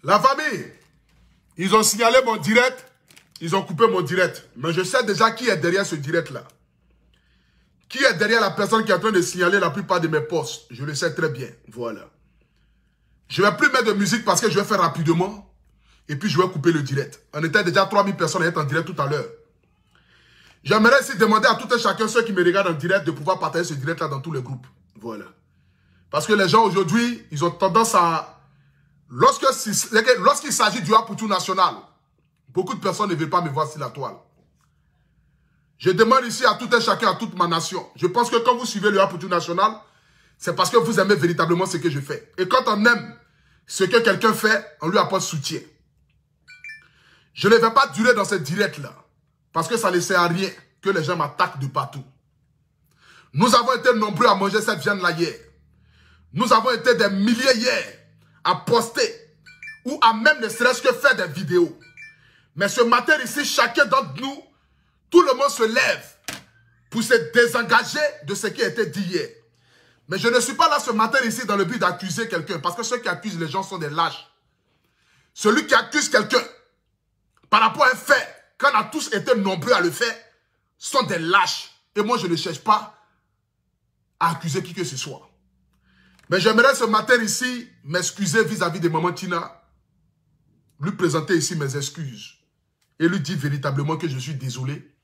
La famille, ils ont signalé mon direct, ils ont coupé mon direct. Mais je sais déjà qui est derrière ce direct-là. Qui est derrière la personne qui est en train de signaler la plupart de mes posts. Je le sais très bien. Voilà. Je ne vais plus mettre de musique parce que je vais faire rapidement. Et puis je vais couper le direct. On était déjà 3000 personnes à être en direct tout à l'heure. J'aimerais aussi demander à tout un chacun, ceux qui me regardent en direct, de pouvoir partager ce direct-là dans tous les groupes. Voilà. Parce que les gens aujourd'hui, ils ont tendance à... Lorsqu'il s'agit du Apoutou national, beaucoup de personnes ne veulent pas me voir sur la toile. Je demande ici à tout un chacun, à toute ma nation. Je pense que quand vous suivez le Apoutou national, c'est parce que vous aimez véritablement ce que je fais. Et quand on aime ce que quelqu'un fait, on lui apporte soutien. Je ne vais pas durer dans cette direct-là. Parce que ça ne sert à rien que les gens m'attaquent de partout. Nous avons été nombreux à manger cette viande-là hier. Nous avons été des milliers hier à poster ou à même ne serait-ce que faire des vidéos. Mais ce matin ici, chacun d'entre nous, tout le monde se lève pour se désengager de ce qui a été dit hier. Mais je ne suis pas là ce matin ici dans le but d'accuser quelqu'un. Parce que ceux qui accusent les gens sont des lâches. Celui qui accuse quelqu'un par rapport à un fait, quand on a tous été nombreux à le faire, sont des lâches. Et moi, je ne cherche pas à accuser qui que ce soit. Mais j'aimerais ce matin ici m'excuser vis-à-vis de maman Tina, lui présenter ici mes excuses et lui dire véritablement que je suis désolé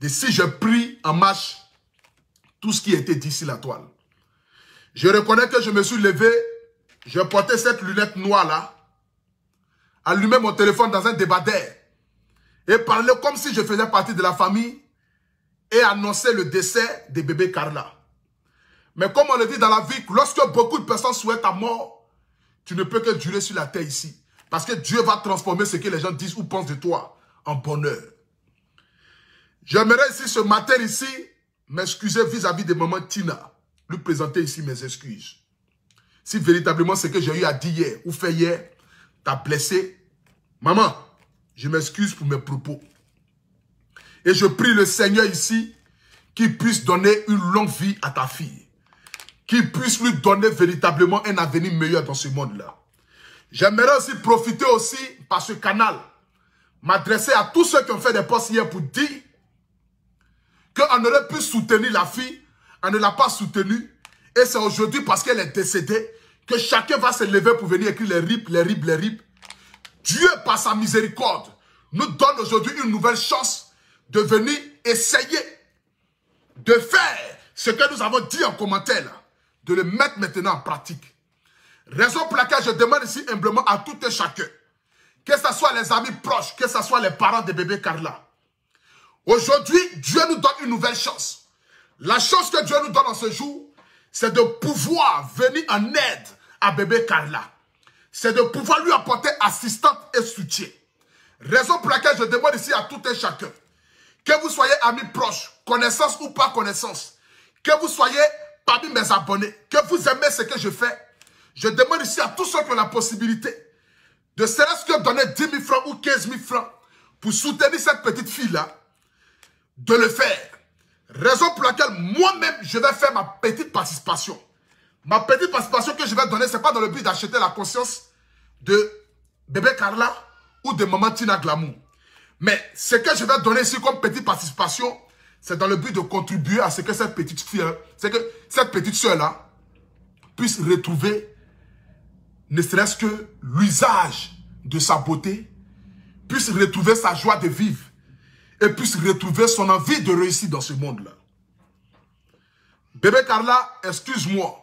de si je pris en marche tout ce qui a été dit sur la toile. Je reconnais que je me suis levé, je portais cette lunette noire là, allumé mon téléphone dans un débardeur et parler comme si je faisais partie de la famille et annoncer le décès de bébé Carla. Mais comme on le dit dans la vie, lorsque beaucoup de personnes souhaitent ta mort, tu ne peux que durer sur la terre ici. Parce que Dieu va transformer ce que les gens disent ou pensent de toi en bonheur. J'aimerais ici, ce matin ici, m'excuser vis-à-vis de maman Tina. Lui présenter ici mes excuses. Si véritablement ce que j'ai eu à dire hier ou fait hier t'a blessé, maman, je m'excuse pour mes propos. Et je prie le Seigneur ici qu'il puisse donner une longue vie à ta fille. Qu'il puisse lui donner véritablement un avenir meilleur dans ce monde-là. J'aimerais aussi profiter aussi par ce canal, m'adresser à tous ceux qui ont fait des posts hier pour dire qu'on aurait pu soutenir la fille, on ne l'a pas soutenue, et c'est aujourd'hui parce qu'elle est décédée que chacun va se lever pour venir écrire les rips, les rips, les rips. Dieu, par sa miséricorde, nous donne aujourd'hui une nouvelle chance de venir essayer de faire ce que nous avons dit en commentaire là, de le mettre maintenant en pratique. Raison pour laquelle je demande ici humblement à tout et chacun, que ce soit les amis proches, que ce soit les parents de bébé Carla. Aujourd'hui, Dieu nous donne une nouvelle chance. La chance que Dieu nous donne en ce jour, c'est de pouvoir venir en aide à bébé Carla. C'est de pouvoir lui apporter assistance et soutien. Raison pour laquelle je demande ici à tout et chacun, que vous soyez amis proches, connaissance ou pas connaissance, que vous soyez parmi mes abonnés, que vous aimez ce que je fais, je demande ici à tous ceux qui ont la possibilité de serait-ce que donner 10 000 francs ou 15 000 francs pour soutenir cette petite fille-là, de le faire. Raison pour laquelle moi-même, je vais faire ma petite participation. Ma petite participation que je vais donner, ce n'est pas dans le but d'acheter la conscience de bébé Carla ou de maman Tina Glamour. Mais ce que je vais donner ici comme petite participation, c'est dans le but de contribuer à ce que cette petite fille, c'est que cette petite soeur-là puisse retrouver ne serait-ce que l'usage de sa beauté, puisse retrouver sa joie de vivre et puisse retrouver son envie de réussir dans ce monde-là. Bébé Carla, excuse-moi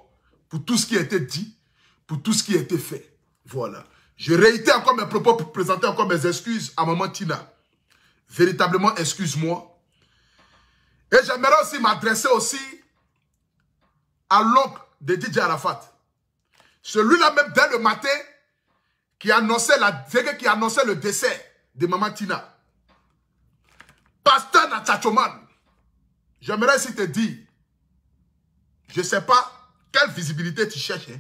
pour tout ce qui a été dit, pour tout ce qui a été fait. Voilà. Je réitère encore mes propos pour présenter encore mes excuses à maman Tina. Véritablement, excuse-moi. Et j'aimerais aussi m'adresser aussi à l'oncle de DJ Arafat. Celui-là même dès le matin qui annonçait le décès de maman Tina. Pasteur Natchachoman, j'aimerais aussi te dire, je ne sais pas quelle visibilité tu cherches, hein,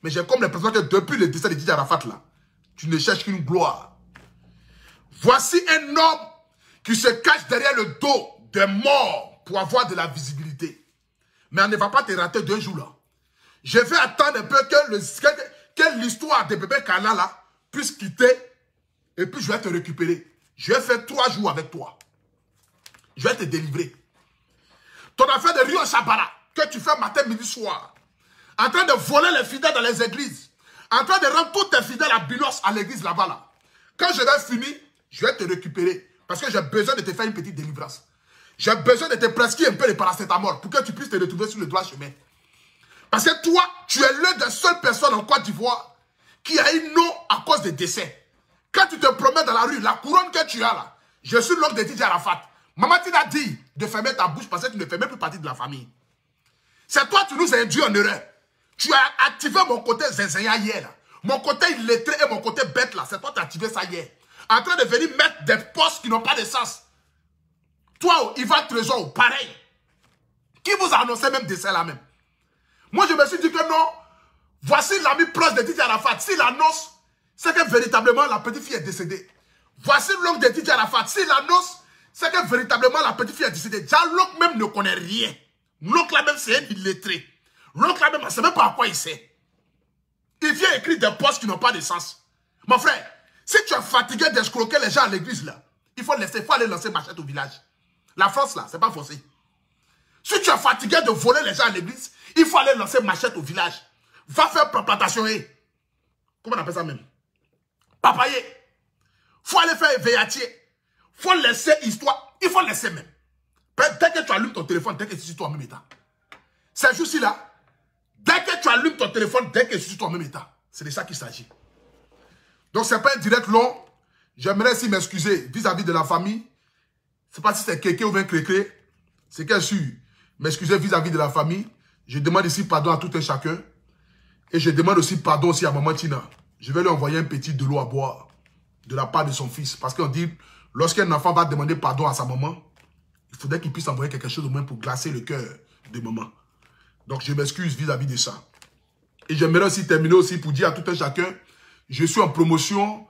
mais j'ai comme l'impression que depuis le décès de DJ Arafat là, tu ne cherches qu'une gloire. Voici un homme qui se cache derrière le dos des morts pour avoir de la visibilité. Mais on ne va pas te rater 2 jours là. Je vais attendre un peu que que l'histoire de bébé Kala là puisse quitter et puis je vais te récupérer. Je vais faire 3 jours avec toi. Je vais te délivrer. Ton affaire de Rio Chabara que tu fais matin, midi, soir, en train de voler les fidèles dans les églises, en train de rendre tous tes fidèles à Bilos à l'église là-bas là. Quand je vais finir, je vais te récupérer parce que j'ai besoin de te faire une petite délivrance. J'ai besoin de te prescrire un peu de paracétamol pour que tu puisses te retrouver sur le droit chemin. Parce que toi, tu es l'une des seules personnes en Côte d'Ivoire qui a eu non à cause des décès. Quand tu te promènes dans la rue, la couronne que tu as là, je suis l'homme de DJ Arafat. Maman t'a dit de fermer ta bouche parce que tu ne fais même plus partie de la famille. C'est toi qui nous as induit en erreur. Tu as activé mon côté zinzaya hier. Là. Mon côté illettré et mon côté bête là. C'est toi qui as activé ça hier. En train de venir mettre des postes qui n'ont pas de sens. Toi, Ivan Trésor, pareil. Qui vous a annoncé même décès là même? Moi, je me suis dit que non. Voici l'ami proche de DJ Arafat. S'il annonce, c'est que véritablement la petite fille est décédée. Voici l'oncle de DJ Arafat. S'il annonce, c'est que véritablement la petite fille est décédée. Déjà, l'oncle même ne connaît rien. L'oncle là même, c'est un illettré. L'oncle là même, on ne sait même pas à quoi il sait. Il vient écrire des postes qui n'ont pas de sens. Mon frère, si tu es fatigué d'escroquer les gens à l'église là, il faut aller lancer machette au village. La France là, c'est pas forcé. Si tu es fatigué de voler les gens à l'église, il faut aller lancer machette au village. Va faire plantation. Comment on appelle ça même? Papayer. Faut aller faire veillatier. Faut laisser histoire. Il faut laisser même. Dès que tu allumes ton téléphone, dès que tu es sur toi-même état. C'est juste là. Dès que tu allumes ton téléphone, dès que tu es sur toi-même état. C'est de ça qu'il s'agit. Donc, ce n'est pas un direct long. J'aimerais aussi m'excuser vis-à-vis de la famille. Je ne sais pas si c'est Kéké ou bien Crécré. C'est que je suis m'excuser vis-à-vis de la famille. Je demande ici pardon à tout un chacun. Et je demande aussi pardon aussi à maman Tina. Je vais lui envoyer un petit de l'eau à boire de la part de son fils. Parce qu'on dit, lorsqu'un enfant va demander pardon à sa maman, il faudrait qu'il puisse envoyer quelque chose au moins pour glacer le cœur de maman. Donc je m'excuse vis-à-vis de ça. Et j'aimerais aussi terminer aussi pour dire à tout un chacun, je suis en promotion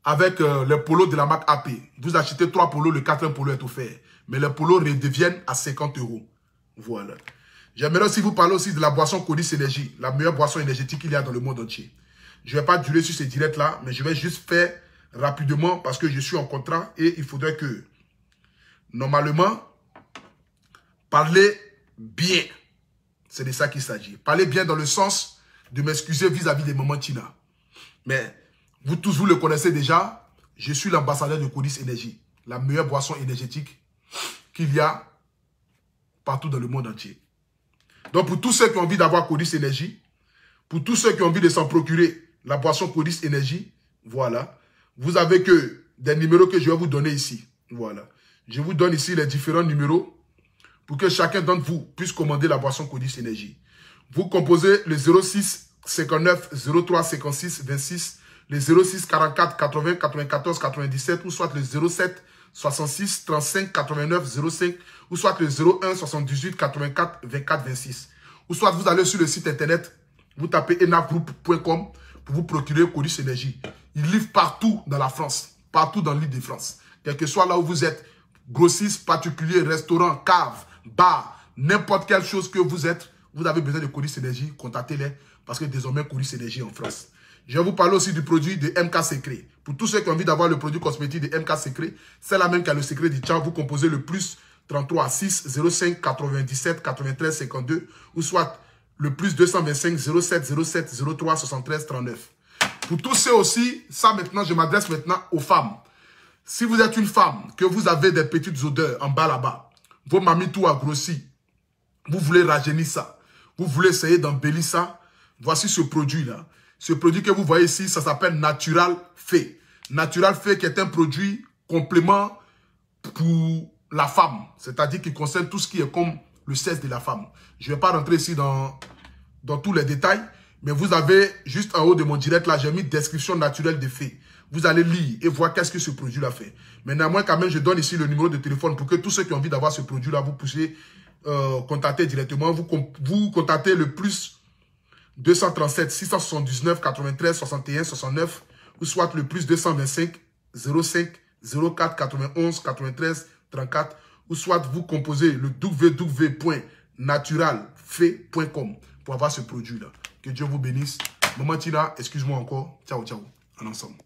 avec les polos de la marque AP. Vous achetez 3 polos, le 4e polo est offert. Mais les polos redeviennent à 50 €. Voilà. J'aimerais aussi vous parler aussi de la boisson Codis Énergie, la meilleure boisson énergétique qu'il y a dans le monde entier. Je ne vais pas durer sur ces directs-là, mais je vais juste faire rapidement parce que je suis en contrat et il faudrait que, normalement, parler bien. C'est de ça qu'il s'agit. Parler bien dans le sens de m'excuser vis-à-vis des mamans Tina. Mais vous tous, vous le connaissez déjà, je suis l'ambassadeur de Codis Énergie, la meilleure boisson énergétique qu'il y a partout dans le monde entier. Donc, pour tous ceux qui ont envie d'avoir Codis Énergie, pour tous ceux qui ont envie de s'en procurer la boisson Codis Énergie, voilà. Vous avez que des numéros que je vais vous donner ici. Voilà. Je vous donne ici les différents numéros pour que chacun d'entre vous puisse commander la boisson Codis Énergie. Vous composez le 06 59 03 56 26, le 06 44 80 94 97 ou soit le 07 66 35 89 05 ou soit le 01 78 84 24 26. Ou soit vous allez sur le site internet, vous tapez enavgroup.com pour vous procurer Codis Énergie. Ils livrent partout dans la France, partout dans l'île de France. Quel que soit là où vous êtes, grossiste, particulier, restaurant, cave, bar, n'importe quelle chose que vous êtes, vous avez besoin de Codis Énergie, contactez-les parce que désormais Codis Énergie en France. Je vais vous parler aussi du produit de MK Secret. Pour tous ceux qui ont envie d'avoir le produit cosmétique de MK Secret, c'est la même qui a le secret du tchao. Vous composez le plus 33 6 05 97 93 52 ou soit le plus 225 07 07 03 73 39. Pour tous ceux aussi, ça maintenant, je m'adresse maintenant aux femmes. Si vous êtes une femme, que vous avez des petites odeurs en bas là-bas, vos mamies tout a grossi, vous voulez rajeunir ça, vous voulez essayer d'embellir ça, voici ce produit-là. Ce produit que vous voyez ici, ça s'appelle Natural Fait. Natural Fait qui est un produit complément pour la femme. C'est-à-dire qui concerne tout ce qui est comme le sexe de la femme. Je ne vais pas rentrer ici dans tous les détails. Mais vous avez, juste en haut de mon direct là, j'ai mis description naturelle des faits. Vous allez lire et voir qu'est-ce que ce produit-là fait. Mais néanmoins, quand même, je donne ici le numéro de téléphone pour que tous ceux qui ont envie d'avoir ce produit-là, vous puissiez contacter directement. Vous contactez le plus 237 679 93 61 69 ou soit le plus 225 05 04 91 93 34 ou soit vous composez le www.naturalfait.com pour avoir ce produit-là. Que Dieu vous bénisse. Maman Tina, excuse-moi encore. Ciao, ciao. En ensemble.